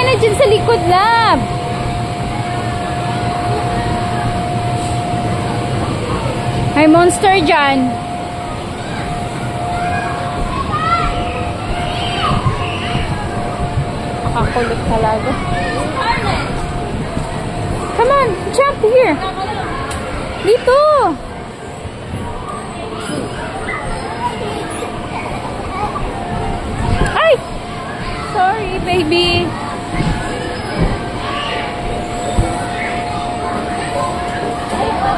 ka na dyan sa likod, love. May monster dyan. Nakakulot talaga. Come on, jump here. Dito. Ay! Sorry, baby.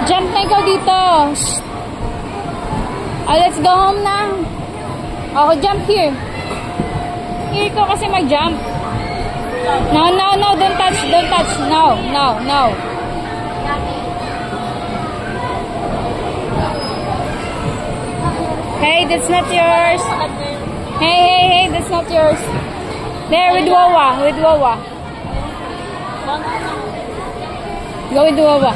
Jump na ikaw dito. Oh, let's go home na. Ako, jump here. Here ko kasi mag-jump. No, no, no. Don't touch. Don't touch. No, no, no. Hey, that's not yours. Hey, hey, hey. That's not yours. There, with Wawa. With Wawa. Go with Wawa.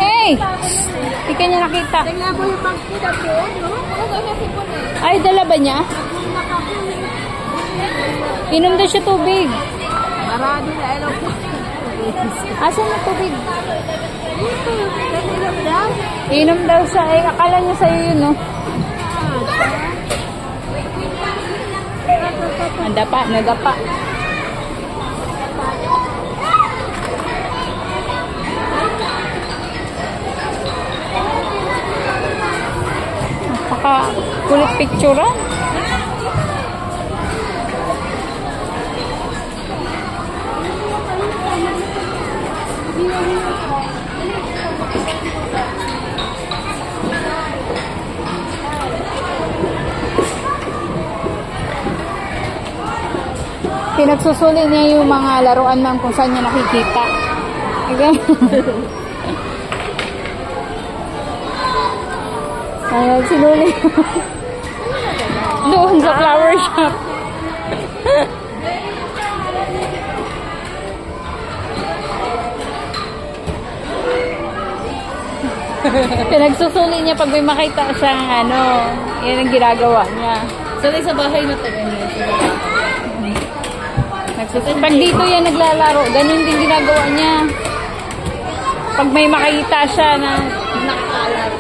Hey! Hindi ka niya nakita. Ay, dala ba niya? Inom daw siya tubig. Asan na tubig? Inom daw siya. Eh, akala niya sa'yo yun, no? Nadapa, nadapa. Kulit picturean. Pinagsusuli niya yung mga laruan ng kung saan niya nakikita. Okay? Ayan, sinuli. Doon sa flower shop. Pinagsusuli niya pag may makita siyang ano, yan ang ginagawa niya. Sanay sa bahay na tayo niya. Pag dito yan naglalaro, ganun din ginagawa niya. Pag may makita siya na nakakalat.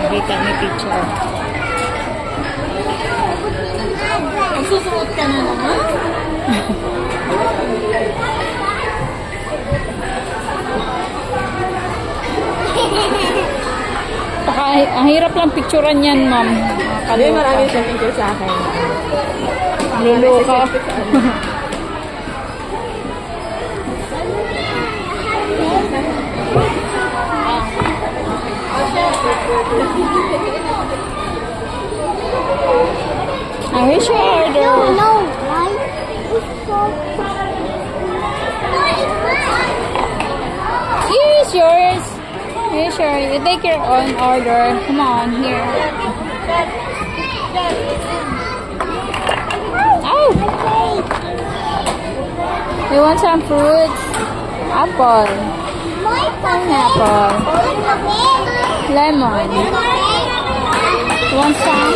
Nakita may picture. Magsusuot ka na naman? Ang hirap lang picturean yan, ma'am. Hindi, marami siyang picture sa akin. Niluka. I wish you order. No. Here's yours. Here's sure. You take your own order. Come on, here. Oh! You want some fruits? Apple. Pineapple. Lemon. You want some?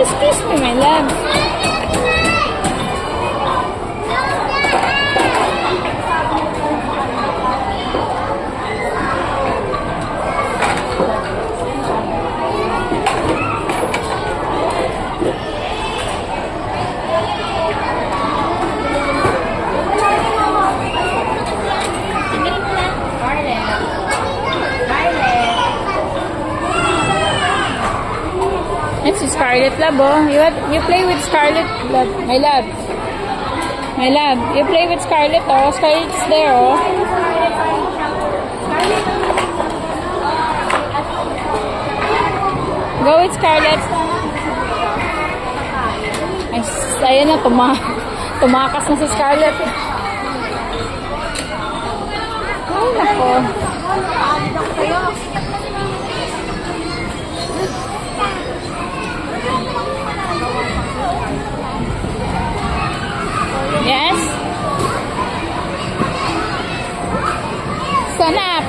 Excuse me, my love. It's Scarlet Love, oh. You play with Scarlet Love. My love. My love. You play with Scarlet, oh. Scarlet's there, oh. Go with Scarlet. Ay, ayan na, tumakas na si Scarlet. Ay, nako. Yes? Stand up.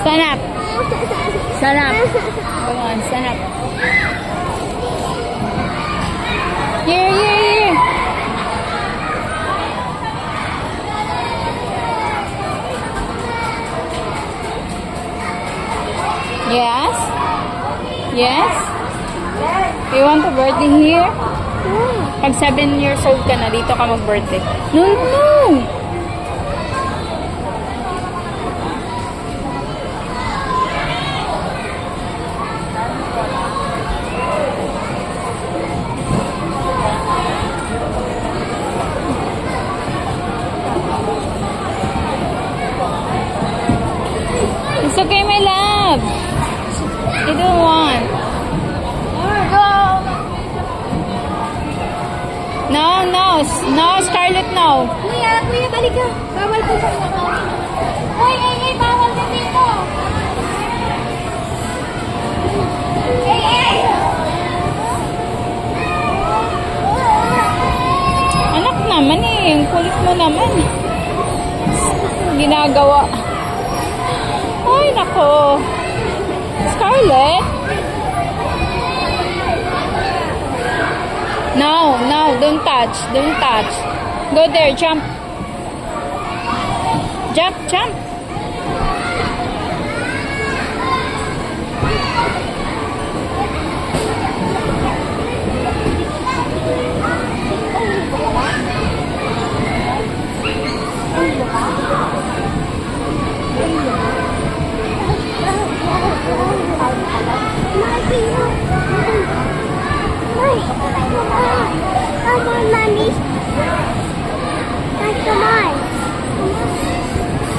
Stand up. Stand up. Come on, stand up. Here, here, here. Yes? Yes? You want a birthday here? Pag 7 years old ka na, dito ka mag-birthday. No, no! It's okay, my love. You don't want. Go. No, no. No, Scarlet, no. Kuya, balik ka. Bawal po sa mga. Ay, bawal na dito. Anak naman eh. Ang kulit mo naman. Ginagawa. Ay, nako. Scarlet? No, no, don't touch. Don't touch. Go there, jump. Jump, jump. Come on, Mommy. Come on.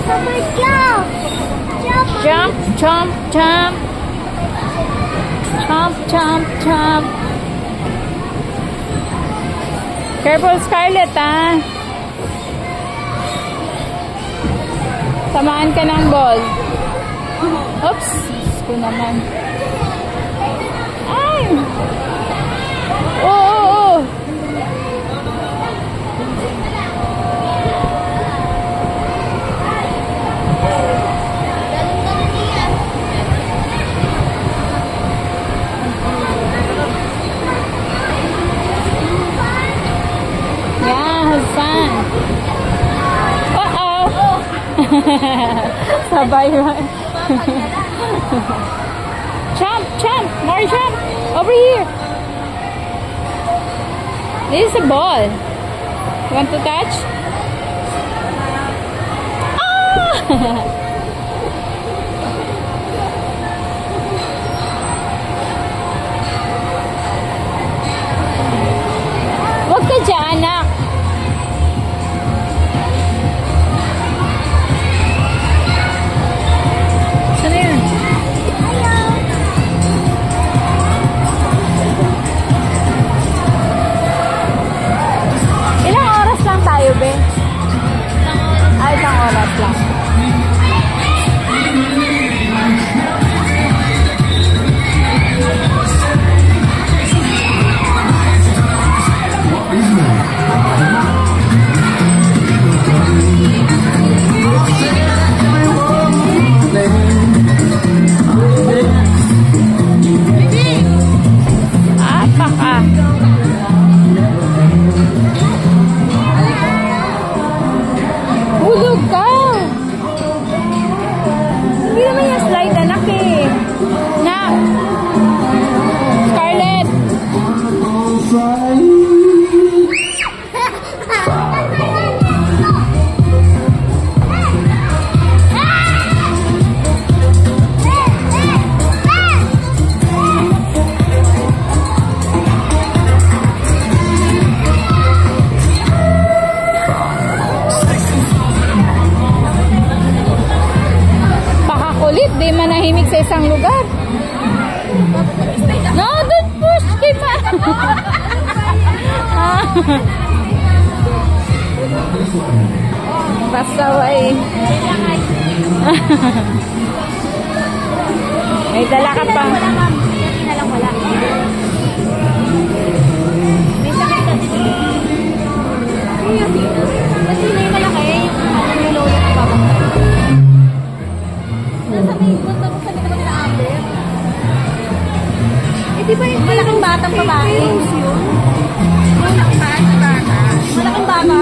Come on, jump. Jump, jump, jump. Jump, jump, jump. Careful, Scarlet, ah. Tamaan ka ng ball. Oops. Ko naman. Ay! Oo, oo, oo. Yeah, have fun. Uh-oh. Sabay right. Jump, jump, more jump. Over here. This is a ball. You want to touch? Ah! Huwag ka dyan, anak. Saan na yun? Ilang oras lang tayo, be? Ay, isang oras lang. Pasaway. May dala ka pa. Wala, ma'am. Hindi na lang wala. May sakit ka dito. Kasi may malaki. Yung lola ng babangkay. Nasa may punta mo sa likod nila Amber. Eh, di ba yung malaking batang babae? Malaking bata. Malaking bata.